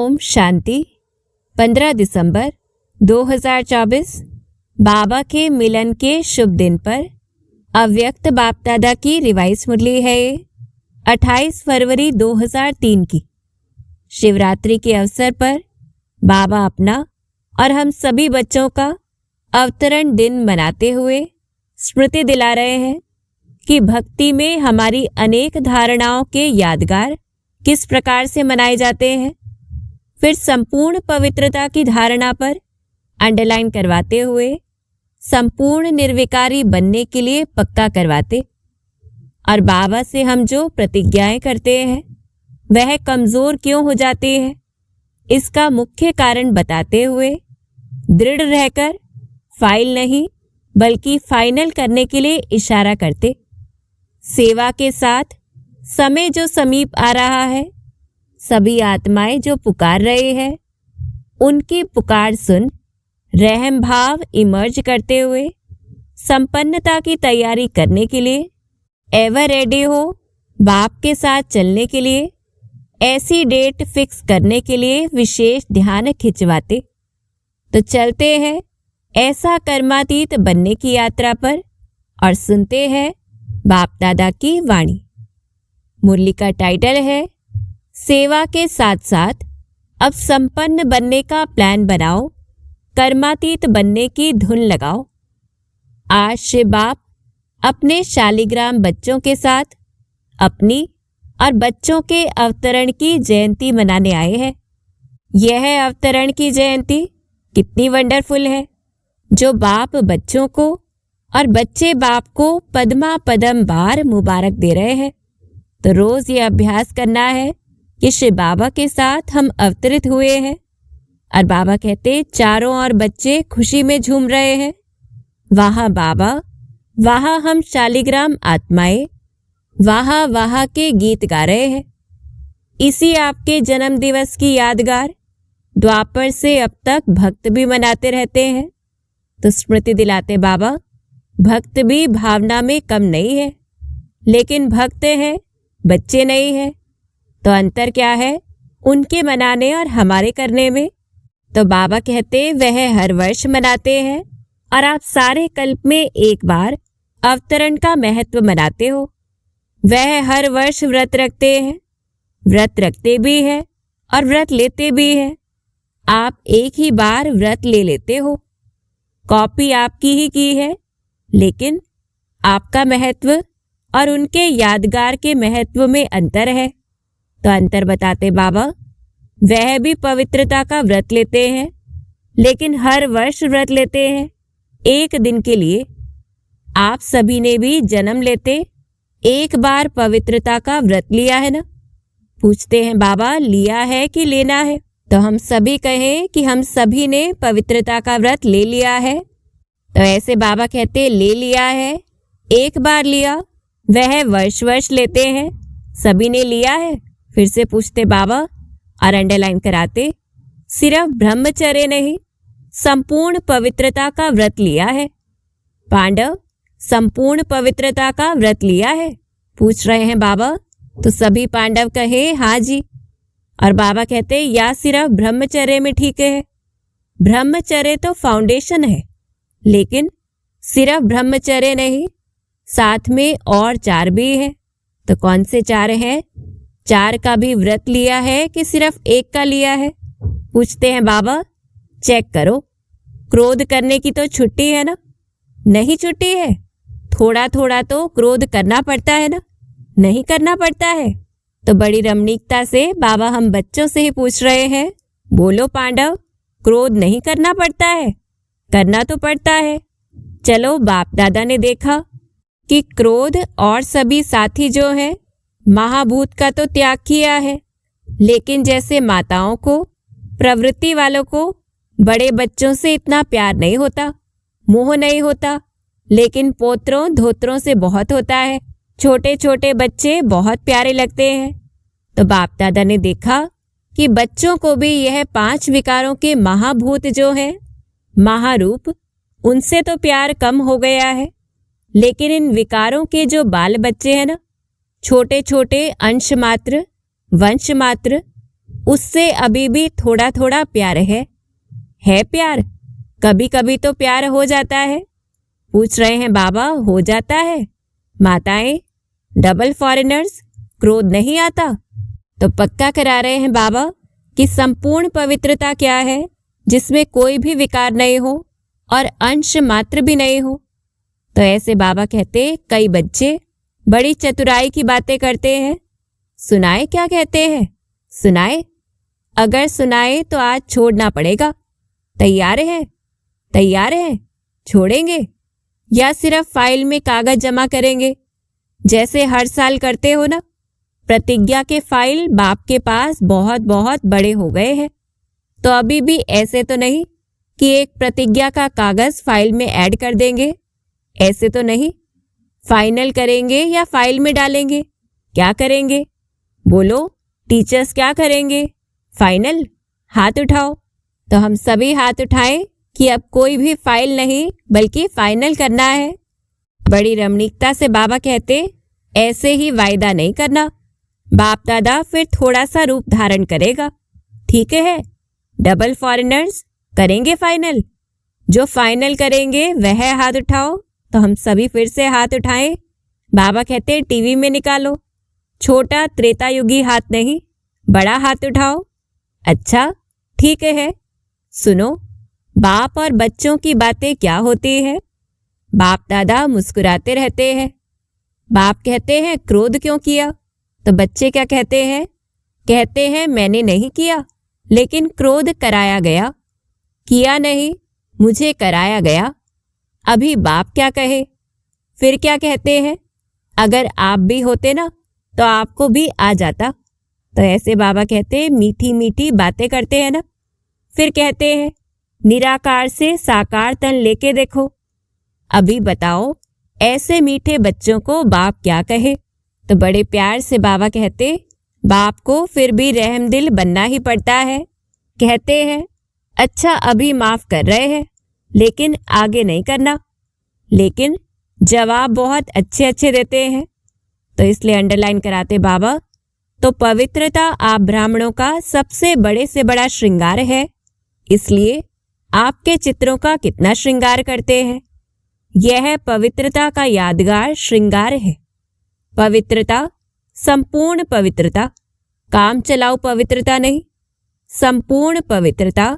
ओम शांति। 15 दिसंबर 2024 बाबा के मिलन के शुभ दिन पर अव्यक्त बाप दादा की रिवाइज मुरली है 28 फरवरी 2003 की। शिवरात्रि के अवसर पर बाबा अपना और हम सभी बच्चों का अवतरण दिन मनाते हुए स्मृति दिला रहे हैं कि भक्ति में हमारी अनेक धारणाओं के यादगार किस प्रकार से मनाए जाते हैं। फिर संपूर्ण पवित्रता की धारणा पर अंडरलाइन करवाते हुए संपूर्ण निर्विकारी बनने के लिए पक्का करवाते और बाबा से हम जो प्रतिज्ञाएं करते हैं वह कमजोर क्यों हो जाती है इसका मुख्य कारण बताते हुए दृढ़ रहकर फाइल नहीं बल्कि फाइनल करने के लिए इशारा करते। सेवा के साथ समय जो समीप आ रहा है, सभी आत्माएं जो पुकार रहे हैं उनकी पुकार सुन रहम भाव इमर्ज करते हुए संपन्नता की तैयारी करने के लिए एवर रेडी हो बाप के साथ चलने के लिए ऐसी डेट फिक्स करने के लिए विशेष ध्यान खिंचवाते। तो चलते हैं ऐसा कर्मातीत बनने की यात्रा पर और सुनते हैं बाप दादा की वाणी। मुरली का टाइटल है सेवा के साथ साथ अब संपन्न बनने का प्लान बनाओ, कर्मातीत बनने की धुन लगाओ। आज से बाप अपने शालिग्राम बच्चों के साथ अपनी और बच्चों के अवतरण की जयंती मनाने आए हैं। यह अवतरण की जयंती कितनी वंडरफुल है जो बाप बच्चों को और बच्चे बाप को पद्मा पदम बार मुबारक दे रहे हैं। तो रोज ये अभ्यास करना है कि श्री बाबा के साथ हम अवतरित हुए हैं और बाबा कहते चारों ओर बच्चे खुशी में झूम रहे हैं। वहाँ बाबा, वहाँ हम शालिग्राम आत्माएं वहाँ वहाँ के गीत गा रहे हैं। इसी आपके जन्म दिवस की यादगार द्वापर से अब तक भक्त भी मनाते रहते हैं। तो स्मृति दिलाते बाबा भक्त भी भावना में कम नहीं है, लेकिन भक्त है बच्चे नहीं है। तो अंतर क्या है उनके मनाने और हमारे करने में? तो बाबा कहते वह हर वर्ष मनाते हैं और आप सारे कल्प में एक बार अवतरण का महत्व मनाते हो। वह हर वर्ष व्रत रखते हैं, व्रत रखते भी है और व्रत लेते भी है। आप एक ही बार व्रत ले लेते हो, कॉपी आपकी ही की है, लेकिन आपका महत्व और उनके यादगार के महत्व में अंतर है। तो अंतर बताते बाबा वह भी पवित्रता का व्रत लेते हैं, लेकिन हर वर्ष व्रत लेते हैं एक दिन के लिए। आप सभी ने भी जन्म लेते एक बार पवित्रता का व्रत लिया है ना? पूछते हैं बाबा लिया है कि लेना है? तो हम सभी कहें कि हम सभी ने पवित्रता का व्रत ले लिया है। तो ऐसे बाबा कहते ले लिया है, एक बार लिया, वह वर्ष वर्ष लेते हैं। सभी ने लिया है? फिर से पूछते बाबा और अंडरलाइन कराते सिर्फ ब्रह्मचर्य नहीं संपूर्ण पवित्रता का व्रत लिया है। पांडव संपूर्ण पवित्रता का व्रत लिया है? पूछ रहे हैं बाबा। तो सभी पांडव कहे हाँ जी। और बाबा कहते या सिर्फ ब्रह्मचर्य में ठीक है? ब्रह्मचर्य तो फाउंडेशन है, लेकिन सिर्फ ब्रह्मचर्य नहीं, साथ में और 4 भी है। तो कौन से 4 हैं? 4 का भी व्रत लिया है कि सिर्फ एक का लिया है? पूछते हैं बाबा चेक करो, क्रोध करने की तो छुट्टी है ना? नहीं छुट्टी है। थोड़ा थोड़ा तो क्रोध करना पड़ता है ना? नहीं करना पड़ता है। तो बड़ी रमणीकता से बाबा हम बच्चों से ही पूछ रहे हैं, बोलो पांडव क्रोध नहीं करना पड़ता है? करना तो पड़ता है। चलो बाप दादा ने देखा कि क्रोध और सभी साथी जो हैं महाभूत का तो त्याग किया है, लेकिन जैसे माताओं को, प्रवृत्ति वालों को बड़े बच्चों से इतना प्यार नहीं होता, मोह नहीं होता, लेकिन पोत्रों धोत्रों से बहुत होता है। छोटे छोटे बच्चे बहुत प्यारे लगते हैं। तो बाप दादा ने देखा कि बच्चों को भी यह 5 विकारों के महाभूत जो हैं महारूप, उनसे तो प्यार कम हो गया है, लेकिन इन विकारों के जो बाल बच्चे हैं ना, छोटे छोटे अंश मात्र, वंश मात्र, उससे अभी भी थोड़ा थोड़ा प्यार है प्यार? कभी कभी तो प्यार हो जाता है। पूछ रहे हैं बाबा, हो जाता है? माताएं, डबल फॉरेनर्स, क्रोध नहीं आता? तो पक्का करा रहे हैं बाबा कि संपूर्ण पवित्रता क्या है, जिसमें कोई भी विकार नहीं हो और अंश मात्र भी नहीं हो। तो ऐसे बाबा कहते, कई बच्चे बड़ी चतुराई की बातें करते हैं। सुनाए क्या कहते हैं? सुनाए? अगर सुनाए तो आज छोड़ना पड़ेगा। तैयार है? तैयार है? छोड़ेंगे या सिर्फ फाइल में कागज जमा करेंगे जैसे हर साल करते हो ना? प्रतिज्ञा के फाइल बाप के पास बहुत बहुत बड़े हो गए हैं, तो अभी भी ऐसे तो नहीं कि एक प्रतिज्ञा का कागज फाइल में ऐड कर देंगे। ऐसे तो नहीं। फाइनल करेंगे या फाइल में डालेंगे? क्या करेंगे? बोलो, टीचर्स क्या करेंगे? फाइनल? हाथ उठाओ। तो हम सभी हाथ उठाएं कि अब कोई भी फाइल नहीं बल्कि फाइनल करना है। बड़ी रमणीकता से बाबा कहते, ऐसे ही वायदा नहीं करना, बाप दादा फिर थोड़ा सा रूप धारण करेगा। ठीक है? डबल फॉरेनर्स करेंगे फाइनल? जो फाइनल करेंगे वह हाथ उठाओ। तो हम सभी फिर से हाथ उठाएं। बाबा कहते, टीवी में निकालो, छोटा त्रेतायुगी हाथ नहीं, बड़ा हाथ उठाओ। अच्छा, ठीक है। सुनो, बाप और बच्चों की बातें क्या होती है? बाप दादा मुस्कुराते रहते हैं। बाप कहते हैं, क्रोध क्यों किया? तो बच्चे क्या कहते हैं? कहते हैं, मैंने नहीं किया, लेकिन क्रोध कराया गया। किया नहीं, मुझे कराया गया। अभी बाप क्या कहे? फिर क्या कहते हैं? अगर आप भी होते ना तो आपको भी आ जाता। तो ऐसे बाबा कहते, मीठी मीठी बातें करते हैं ना। फिर कहते हैं, निराकार से साकार तन लेके देखो। अभी बताओ, ऐसे मीठे बच्चों को बाप क्या कहे? तो बड़े प्यार से बाबा कहते, बाप को फिर भी रहमदिल बनना ही पड़ता है। कहते हैं, अच्छा अभी माफ कर रहे हैं लेकिन आगे नहीं करना। लेकिन जवाब बहुत अच्छे अच्छे देते हैं। तो इसलिए अंडरलाइन कराते बाबा, तो पवित्रता आप ब्राह्मणों का सबसे बड़े से बड़ा श्रृंगार है। इसलिए आपके चित्रों का कितना श्रृंगार करते हैं। यह पवित्रता का यादगार श्रृंगार है। पवित्रता, संपूर्ण पवित्रता, काम चलाओ पवित्रता नहीं, संपूर्ण पवित्रता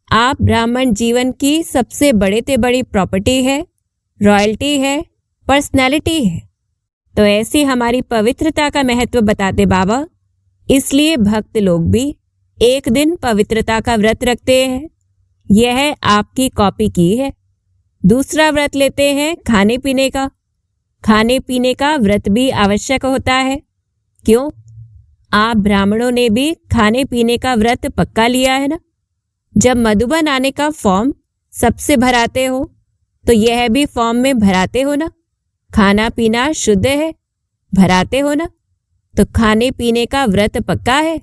आप ब्राह्मण जीवन की सबसे बड़े से बड़ी प्रॉपर्टी है, रॉयल्टी है, पर्सनैलिटी है। तो ऐसी हमारी पवित्रता का महत्व बताते बाबा। इसलिए भक्त लोग भी एक दिन पवित्रता का व्रत रखते हैं। यह आपकी कॉपी की है। दूसरा व्रत लेते हैं खाने पीने का। खाने पीने का व्रत भी आवश्यक होता है। क्यों? आप ब्राह्मणों ने भी खाने पीने का व्रत पक्का लिया है ना। जब मधुबन आने का फॉर्म सबसे भराते हो तो यह भी फॉर्म में भराते हो ना। खाना पीना शुद्ध है, भराते हो ना। तो खाने पीने का व्रत पक्का है?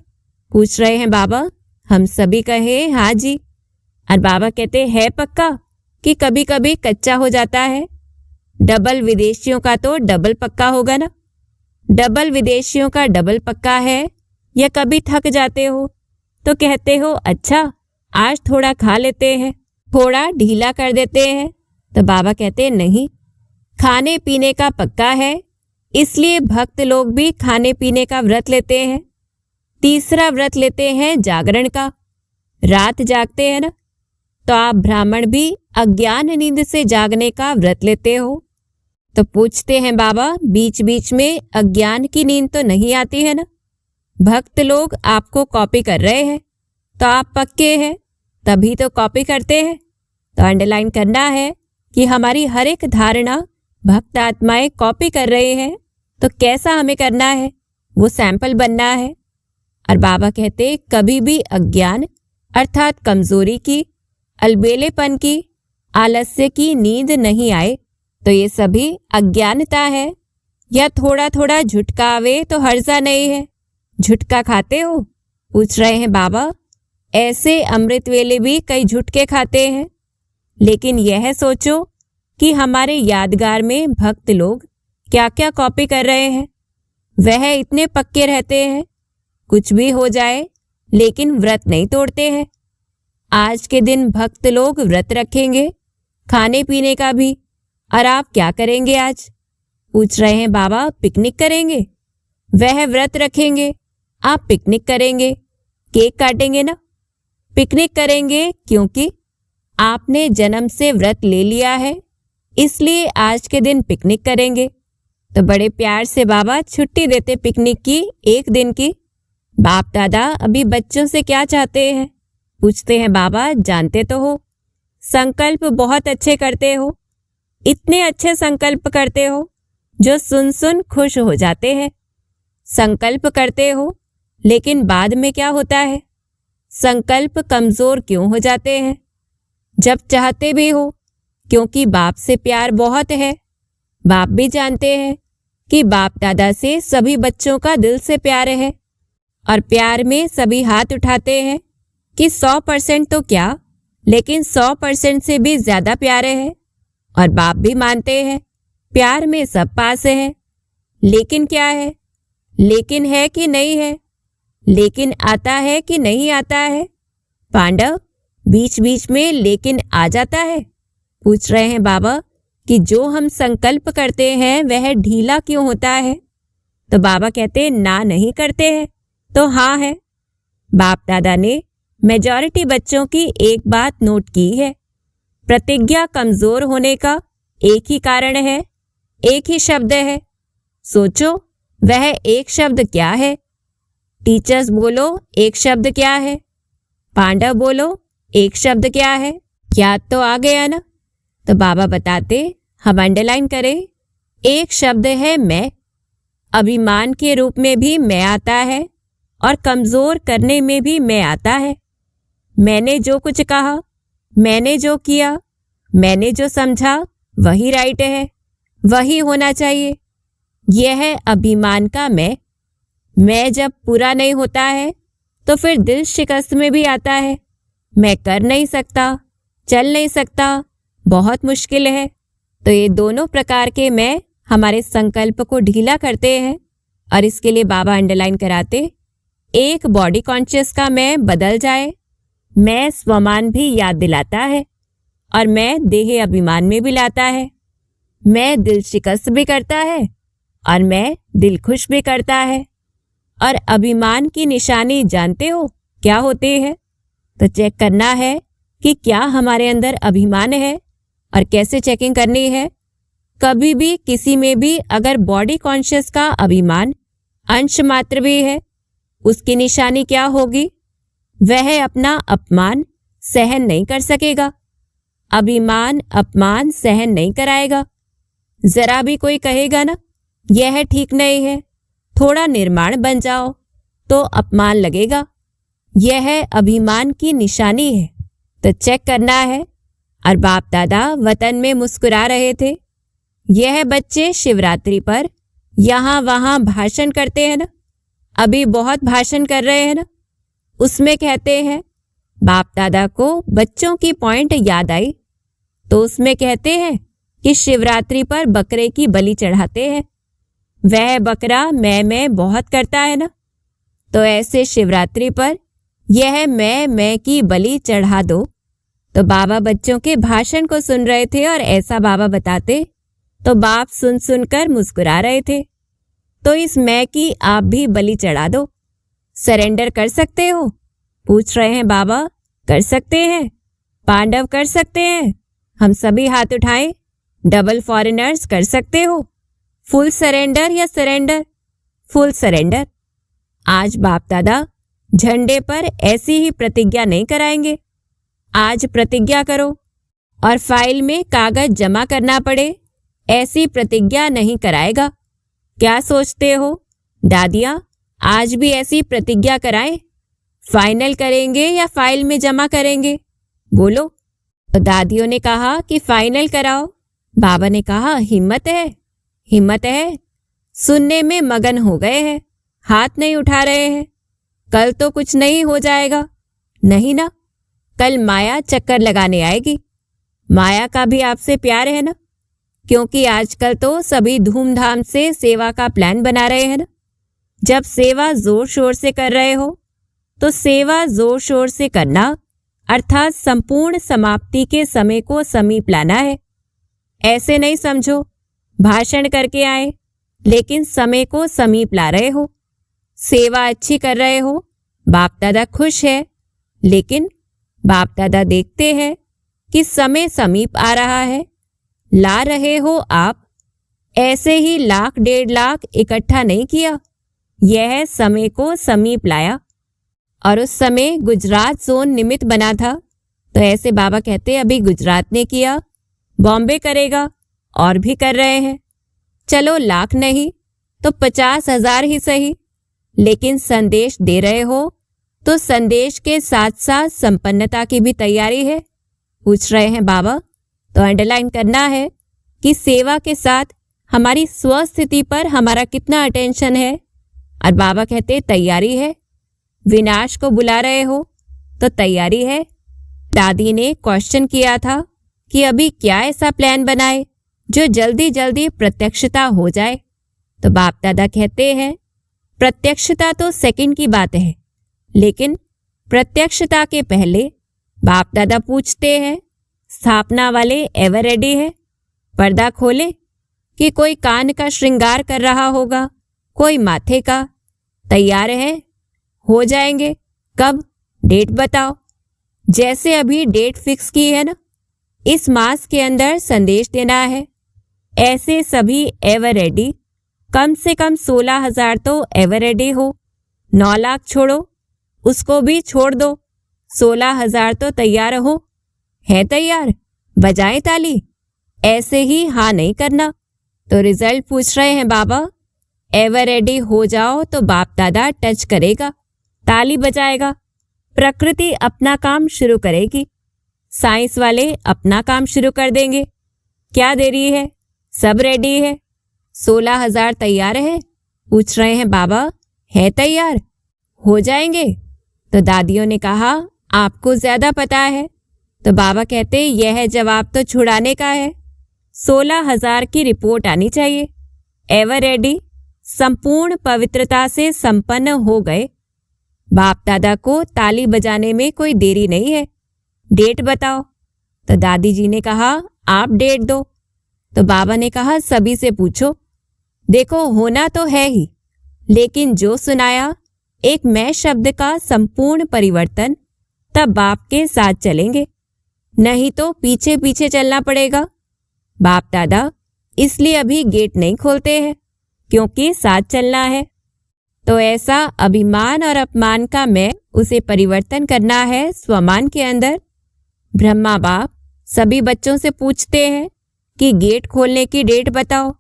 पूछ रहे हैं बाबा। हम सभी कहे हाँ जी। और बाबा कहते है पक्का कि कभी कभी कच्चा हो जाता है। डबल विदेशियों का तो डबल पक्का होगा ना। डबल विदेशियों का डबल पक्का है। या कभी थक जाते हो तो कहते हो, अच्छा आज थोड़ा खा लेते हैं, थोड़ा ढीला कर देते हैं। तो बाबा कहते नहीं, खाने पीने का पक्का है। इसलिए भक्त लोग भी खाने पीने का व्रत लेते हैं। तीसरा व्रत लेते हैं जागरण का। रात जागते हैं ना। तो आप ब्राह्मण भी अज्ञान नींद से जागने का व्रत लेते हो। तो पूछते हैं बाबा, बीच बीच में अज्ञान की नींद तो नहीं आती है ना? भक्त लोग आपको कॉपी कर रहे हैं तो आप पक्के हैं, तभी तो कॉपी करते हैं। तो अंडरलाइन करना है कि हमारी हर एक धारणा भक्त आत्माएं कॉपी कर रहे हैं। तो कैसा हमें करना है, वो सैंपल बनना है। और बाबा कहते, कभी भी अज्ञान अर्थात कमजोरी की, अलबेलेपन की, आलस्य की नींद नहीं आए तो ये सभी अज्ञानता है। या थोड़ा थोड़ा झुटका आवे तो हर्जा नहीं है। झुटका खाते हो? पूछ रहे हैं बाबा। ऐसे अमृत वेले भी कई झुटके खाते हैं। लेकिन यह सोचो कि हमारे यादगार में भक्त लोग क्या क्या कॉपी कर रहे हैं। वह इतने पक्के रहते हैं, कुछ भी हो जाए लेकिन व्रत नहीं तोड़ते हैं। आज के दिन भक्त लोग व्रत रखेंगे, खाने पीने का भी। और आप क्या करेंगे आज? पूछ रहे हैं बाबा, पिकनिक करेंगे। वह व्रत रखेंगे, आप पिकनिक करेंगे, केक काटेंगे ना। पिकनिक करेंगे क्योंकि आपने जन्म से व्रत ले लिया है, इसलिए आज के दिन पिकनिक करेंगे। तो बड़े प्यार से बाबा छुट्टी देते पिकनिक की, एक दिन की। बाप दादा अभी बच्चों से क्या चाहते हैं? पूछते हैं बाबा, जानते तो हो, संकल्प बहुत अच्छे करते हो, इतने अच्छे संकल्प करते हो जो सुन सुन खुश हो जाते हैं। संकल्प करते हो, लेकिन बाद में क्या होता है? संकल्प कमजोर क्यों हो जाते हैं? जब चाहते भी हो, क्योंकि बाप से प्यार बहुत है। बाप भी जानते हैं कि बाप दादा से सभी बच्चों का दिल से प्यार है, और प्यार में सभी हाथ उठाते हैं कि 100% तो क्या, लेकिन 100% से भी ज्यादा प्यारे है। और बाप भी मानते हैं प्यार में सब पास है। लेकिन क्या है? लेकिन है कि नहीं है? लेकिन आता है कि नहीं आता है? पांडव, बीच बीच में लेकिन आ जाता है। पूछ रहे हैं बाबा कि जो हम संकल्प करते हैं वह ढीला क्यों होता है? तो बाबा कहते हैं, ना नहीं करते हैं तो हाँ है। बाप दादा ने मेजॉरिटी बच्चों की एक बात नोट की है, प्रतिज्ञा कमजोर होने का एक ही कारण है, एक ही शब्द है। सोचो, वह एक शब्द क्या है? टीचर्स बोलो, एक शब्द क्या है? पांडव बोलो, एक शब्द क्या है? याद तो आ गया ना? तो बाबा बताते, हम अंडरलाइन करें, एक शब्द है मैं। अभिमान के रूप में भी मैं आता है, और कमजोर करने में भी मैं आता है। मैंने जो कुछ कहा, मैंने जो किया, मैंने जो समझा, वही राइट है, वही होना चाहिए। यह है अभिमान का मैं जब पूरा नहीं होता है तो फिर दिल शिकस्त में भी आता है। मैं कर नहीं सकता, चल नहीं सकता, बहुत मुश्किल है। तो ये दोनों प्रकार के मैं हमारे संकल्प को ढीला करते हैं, और इसके लिए बाबा अंडरलाइन कराते, एक बॉडी कॉन्शियस का मैं बदल जाए। मैं स्वमान भी याद दिलाता है, और मैं देह अभिमान में भी लाता है। मैं दिल शिकस्त भी करता है, और मैं दिल खुश भी करता है। और अभिमान की निशानी जानते हो क्या होती है? तो चेक करना है कि क्या हमारे अंदर अभिमान है, और कैसे चेकिंग करनी है। कभी भी किसी में भी अगर बॉडी कॉन्शियस का अभिमान अंश मात्र भी है, उसकी निशानी क्या होगी? वह अपना अपमान सहन नहीं कर सकेगा। अभिमान अपमान सहन नहीं कराएगा। जरा भी कोई कहेगा ना, यह ठीक नहीं है, थोड़ा निर्माण बन जाओ, तो अपमान लगेगा। यह अभिमान की निशानी है। तो चेक करना है। और बाप दादा वतन में मुस्कुरा रहे थे। यह बच्चे शिवरात्रि पर यहाँ वहाँ भाषण करते हैं ना, अभी बहुत भाषण कर रहे हैं ना, उसमें कहते हैं, बाप दादा को बच्चों की पॉइंट याद आई, तो उसमें कहते हैं कि शिवरात्रि पर बकरे की बलि चढ़ाते हैं। वह बकरा मैं बहुत करता है ना, तो ऐसे शिवरात्रि पर यह मैं की बलि चढ़ा दो। तो बाबा बच्चों के भाषण को सुन रहे थे, और ऐसा बाबा बताते तो बाप सुन सुनकर मुस्कुरा रहे थे। तो इस मैं की आप भी बलि चढ़ा दो। सरेंडर कर सकते हो? पूछ रहे हैं बाबा। कर सकते हैं? पांडव कर सकते हैं? हम सभी हाथ उठाएं। डबल फॉरेनर्स कर सकते हो? फुल सरेंडर या सरेंडर? Full surrender. आज बाप दादा झंडे पर ऐसी ही प्रतिज्ञा नहीं कराएंगे। आज प्रतिज्ञा करो, और फाइल में कागज जमा करना पड़े ऐसी प्रतिज्ञा नहीं कराएगा। क्या सोचते हो दादियाँ, आज भी ऐसी प्रतिज्ञा कराएं? फाइनल करेंगे या फाइल में जमा करेंगे? बोलो। तो दादियों ने कहा कि फाइनल कराओ। बाबा ने कहा, हिम्मत है, हिम्मत है। सुनने में मगन हो गए हैं, हाथ नहीं उठा रहे हैं। कल तो कुछ नहीं हो जाएगा, नहीं ना? कल माया चक्कर लगाने आएगी। माया का भी आपसे प्यार है ना, क्योंकि आजकल तो सभी धूमधाम से सेवा का प्लान बना रहे हैं ना। जब सेवा जोर शोर से कर रहे हो तो सेवा जोर शोर से करना अर्थात संपूर्ण समाप्ति के समय को समीप लाना है। ऐसे नहीं समझो भाषण करके आए लेकिन समय को समीप ला रहे हो। सेवा अच्छी कर रहे हो, बाप दादा खुश है, लेकिन बाप दादा देखते हैं कि समय समीप आ रहा है। ला रहे हो आप, ऐसे ही 1,00,000 1,50,000 इकट्ठा नहीं किया, यह समय को समीप लाया। और उस समय गुजरात जोन निमित्त बना था, तो ऐसे बाबा कहते अभी गुजरात ने किया, बॉम्बे करेगा, और भी कर रहे हैं। चलो 1,00,000 नहीं तो 50,000 ही सही, लेकिन संदेश दे रहे हो तो संदेश के साथ साथ संपन्नता की भी तैयारी है। पूछ रहे हैं बाबा, तो अंडरलाइन करना है कि सेवा के साथ हमारी स्वस्थिति पर हमारा कितना अटेंशन है। और बाबा कहते तैयारी है। विनाश को बुला रहे हो तो तैयारी है। दादी ने क्वेश्चन किया था कि अभी क्या ऐसा प्लान बनाए जो जल्दी जल्दी प्रत्यक्षता हो जाए। तो बाप दादा कहते हैं प्रत्यक्षता तो सेकंड की बात है, लेकिन प्रत्यक्षता के पहले बाप दादा पूछते हैं स्थापना वाले एवर रेडी है? पर्दा खोले कि कोई कान का श्रृंगार कर रहा होगा, कोई माथे का। तैयार है? हो जाएंगे। कब? डेट बताओ। जैसे अभी डेट फिक्स की है ना, इस मास के अंदर संदेश देना है। ऐसे सभी एवर रेडी, कम से कम 16,000 तो एवर रेडी हो। 9,00,000 छोड़ो, उसको भी छोड़ दो, 16,000 तो तैयार हो। है तैयार? बजाएं ताली। ऐसे ही हाँ नहीं करना। तो रिजल्ट पूछ रहे हैं बाबा। एवर रेडी हो जाओ तो बाप दादा टच करेगा, ताली बजाएगा, प्रकृति अपना काम शुरू करेगी, साइंस वाले अपना काम शुरू कर देंगे। क्या देरी है? सब रेडी है। 16,000 तैयार है? पूछ रहे हैं बाबा। है तैयार? हो जाएंगे? तो दादियों ने कहा आपको ज्यादा पता है। तो बाबा कहते यह जवाब तो छुड़ाने का है। 16,000 की रिपोर्ट आनी चाहिए। एवर रेडी, संपूर्ण पवित्रता से संपन्न हो गए। बाप दादा को ताली बजाने में कोई देरी नहीं है। डेट बताओ। तो दादी जी ने कहा आप डेट दो। तो बाबा ने कहा सभी से पूछो। देखो होना तो है ही, लेकिन जो सुनाया एक मैं शब्द का संपूर्ण परिवर्तन, तब बाप के साथ चलेंगे, नहीं तो पीछे पीछे चलना पड़ेगा। बाप दादा इसलिए अभी गेट नहीं खोलते हैं, क्योंकि साथ चलना है। तो ऐसा अभिमान और अपमान का मैं, उसे परिवर्तन करना है स्वमान के अंदर। ब्रह्मा बाप सभी बच्चों से पूछते हैं कि गेट खोलने की डेट बताओ।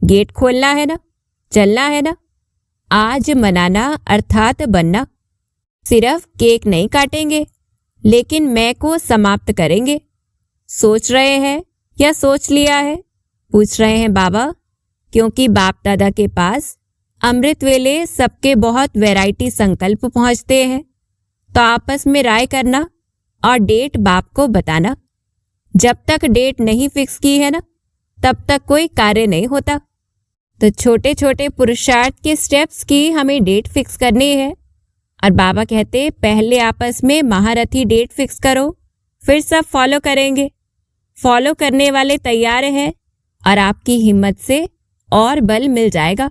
गेट खोलना है ना, चलना है ना। आज मनाना अर्थात बनना। सिर्फ केक नहीं काटेंगे, लेकिन मैं को समाप्त करेंगे। सोच रहे हैं या सोच लिया है? पूछ रहे हैं बाबा, क्योंकि बाप दादा के पास अमृत वेले सबके बहुत वैरायटी संकल्प पहुंचते हैं। तो आपस में राय करना और डेट बाप को बताना। जब तक डेट नहीं फिक्स की है ना, तब तक कोई कार्य नहीं होता। तो छोटे छोटे पुरुषार्थ के स्टेप्स की हमें डेट फिक्स करनी है। और बाबा कहते पहले आपस में महारथी डेट फिक्स करो, फिर सब फॉलो करेंगे। फॉलो करने वाले तैयार हैं और आपकी हिम्मत से और बल मिल जाएगा।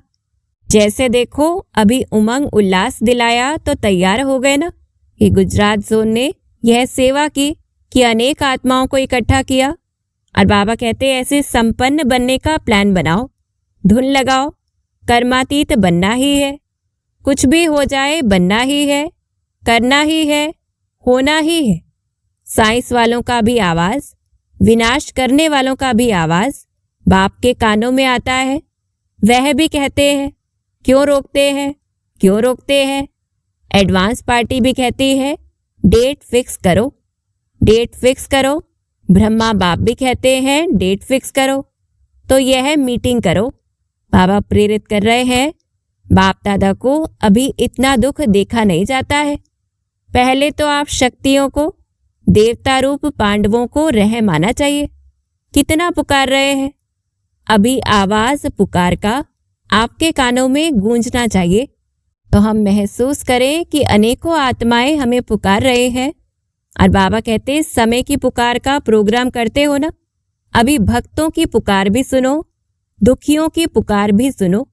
जैसे देखो अभी उमंग उल्लास दिलाया तो तैयार हो गए ना। कि गुजरात जोन ने यह सेवा की कि अनेक आत्माओं को इकट्ठा किया। और बाबा कहते ऐसे संपन्न बनने का प्लान बनाओ, धुन लगाओ। कर्मातीत बनना ही है, कुछ भी हो जाए बनना ही है, करना ही है, होना ही है। साइंस वालों का भी आवाज, विनाश करने वालों का भी आवाज बाप के कानों में आता है। वह भी कहते हैं क्यों रोकते हैं, क्यों रोकते हैं। एडवांस पार्टी भी कहती है डेट फिक्स करो, डेट फिक्स करो। ब्रह्मा बाप भी कहते हैं डेट फिक्स करो। तो यह मीटिंग करो। बाबा प्रेरित कर रहे हैं। बाप दादा को अभी इतना दुख देखा नहीं जाता है। पहले तो आप शक्तियों को, देवता रूप पांडवों को रह माना चाहिए। कितना पुकार रहे हैं। अभी आवाज पुकार का आपके कानों में गूंजना चाहिए। तो हम महसूस करें कि अनेकों आत्माएं हमें पुकार रहे हैं। और बाबा कहते समय की पुकार का प्रोग्राम करते हो ना, अभी भक्तों की पुकार भी सुनो, दुखियों की पुकार भी सुनो।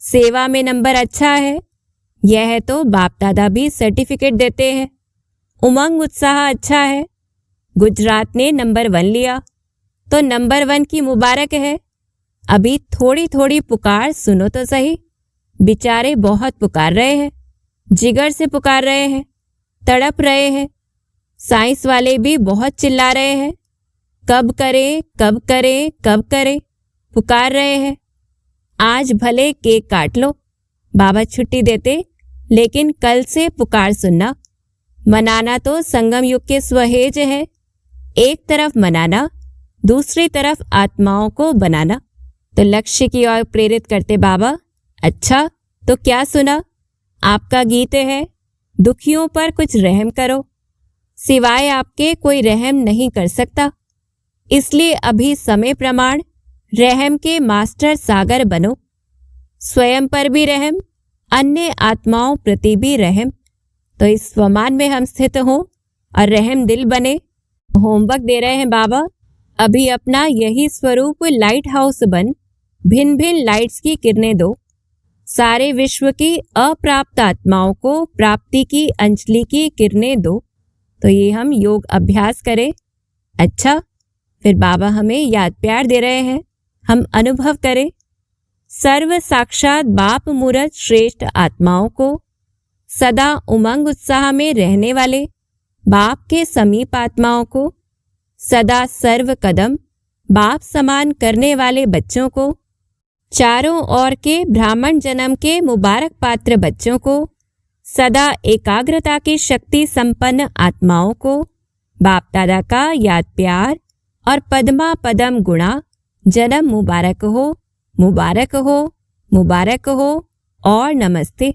सेवा में नंबर अच्छा है, यह है तो बाप दादा भी सर्टिफिकेट देते हैं। उमंग उत्साह अच्छा है, गुजरात ने नंबर 1 लिया, तो नंबर 1 की मुबारक है। अभी थोड़ी थोड़ी पुकार सुनो तो सही। बेचारे बहुत पुकार रहे हैं, जिगर से पुकार रहे हैं, तड़प रहे हैं। साइंस वाले भी बहुत चिल्ला रहे हैं, कब करें कब करें कब करें, पुकार रहे हैं। आज भले केक काट लो, बाबा छुट्टी देते, लेकिन कल से पुकार सुनना। मनाना तो संगम युग के स्वहेज है। एक तरफ मनाना, दूसरी तरफ आत्माओं को बनाना। तो लक्ष्य की ओर प्रेरित करते बाबा, अच्छा तो क्या सुना? आपका गीत है, दुखियों पर कुछ रहम करो। सिवाय आपके कोई रहम नहीं कर सकता, इसलिए अभी समय प्रमाण रहम के मास्टर सागर बनो। स्वयं पर भी रहम, अन्य आत्माओं प्रति भी रहम। तो इस स्वमान में हम स्थित हों और रहम दिल बने। होमवर्क दे रहे हैं बाबा, अभी अपना यही स्वरूप लाइट हाउस बन भिन्न भिन्न लाइट्स की किरणें दो। सारे विश्व की अप्राप्त आत्माओं को प्राप्ति की अंजलि की किरणें दो। तो ये हम योग अभ्यास करें। अच्छा, फिर बाबा हमें याद प्यार दे रहे हैं, हम अनुभव करें। सर्व साक्षात बाप मूरत श्रेष्ठ आत्माओं को, सदा उमंग उत्साह में रहने वाले बाप के समीप आत्माओं को, सदा सर्व कदम बाप समान करने वाले बच्चों को, चारों ओर के ब्राह्मण जन्म के मुबारक पात्र बच्चों को, सदा एकाग्रता की शक्ति संपन्न आत्माओं को, बाप दादा का याद प्यार और पद्मा पदम गुणा जन्म मुबारक हो, मुबारक हो, मुबारक हो और नमस्ते।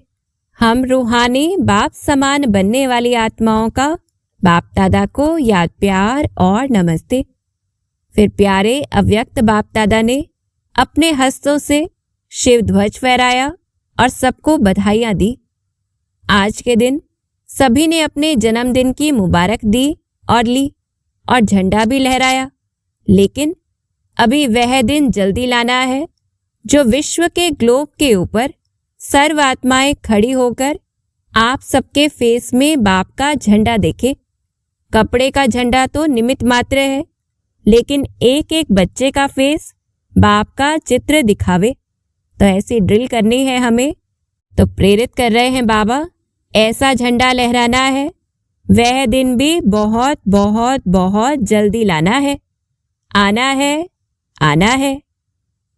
हम रूहानी बाप समान बनने वाली आत्माओं का बाप दादा को याद प्यार और नमस्ते। फिर प्यारे अव्यक्त बाप दादा ने अपने हस्तों से शिव ध्वज फहराया और सबको बधाइयाँ दी। आज के दिन सभी ने अपने जन्मदिन की मुबारक दी और ली और झंडा भी लहराया। लेकिन अभी वह दिन जल्दी लाना है जो विश्व के ग्लोब के ऊपर सर्व आत्माएं खड़ी होकर आप सबके फेस में बाप का झंडा देखे। कपड़े का झंडा तो निमित्त मात्र है, लेकिन एक एक बच्चे का फेस बाप का चित्र दिखावे। तो ऐसी ड्रिल करनी है हमें। तो प्रेरित कर रहे हैं बाबा, ऐसा झंडा लहराना है। वह दिन भी बहुत बहुत बहुत जल्दी लाना है, आना है, आना है।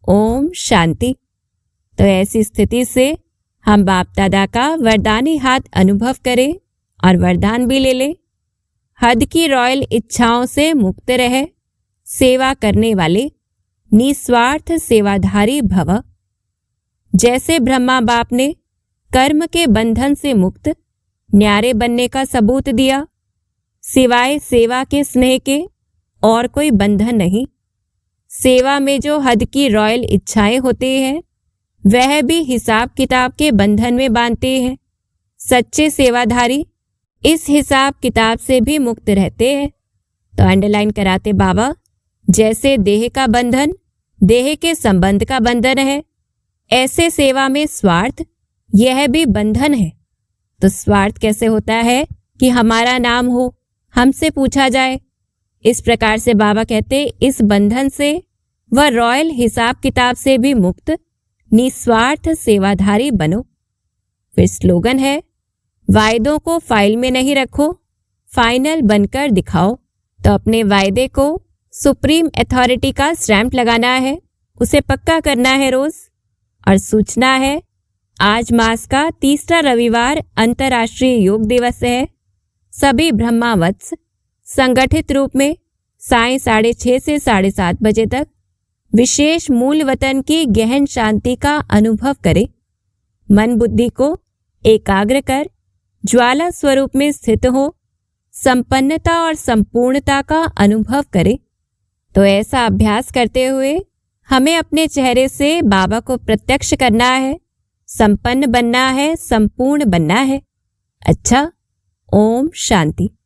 ओम शांति। तो ऐसी स्थिति से हम बाप दादा का वरदानी हाथ अनुभव करें और वरदान भी ले लें। हद की रॉयल इच्छाओं से मुक्त रहे, सेवा करने वाले निस्वार्थ सेवाधारी भव। जैसे ब्रह्मा बाप ने कर्म के बंधन से मुक्त न्यारे बनने का सबूत दिया, सिवाय सेवा के स्नेह के और कोई बंधन नहीं। सेवा में जो हद की रॉयल इच्छाएं होती हैं, वह भी हिसाब किताब के बंधन में बांधते हैं। सच्चे सेवाधारी इस हिसाब किताब से भी मुक्त रहते हैं। तो अंडरलाइन कराते बाबा, जैसे देह का बंधन देह के संबंध का बंधन है, ऐसे सेवा में स्वार्थ यह भी बंधन है। तो स्वार्थ कैसे होता है कि हमारा नाम हो, हमसे पूछा जाए। इस प्रकार से बाबा कहते इस बंधन से वह रॉयल हिसाब किताब से भी मुक्त निस्वार्थ सेवाधारी बनो। फिर स्लोगन है, वायदों को फाइल में नहीं रखो, फाइनल बनकर दिखाओ। तो अपने वायदे को सुप्रीम अथॉरिटी का स्टैंप लगाना है, उसे पक्का करना है रोज। और सूचना है, आज मास का तीसरा रविवार अंतर्राष्ट्रीय योग दिवस है। सभी ब्रह्मावत्स संगठित रूप में साय 6:30 से 7:30 बजे तक विशेष मूल वतन की गहन शांति का अनुभव करें। मन बुद्धि को एकाग्र कर ज्वाला स्वरूप में स्थित हो संपन्नता और संपूर्णता का अनुभव करें। तो ऐसा अभ्यास करते हुए हमें अपने चेहरे से बाबा को प्रत्यक्ष करना है। संपन्न बनना है, संपूर्ण बनना है। अच्छा, ओम शांति।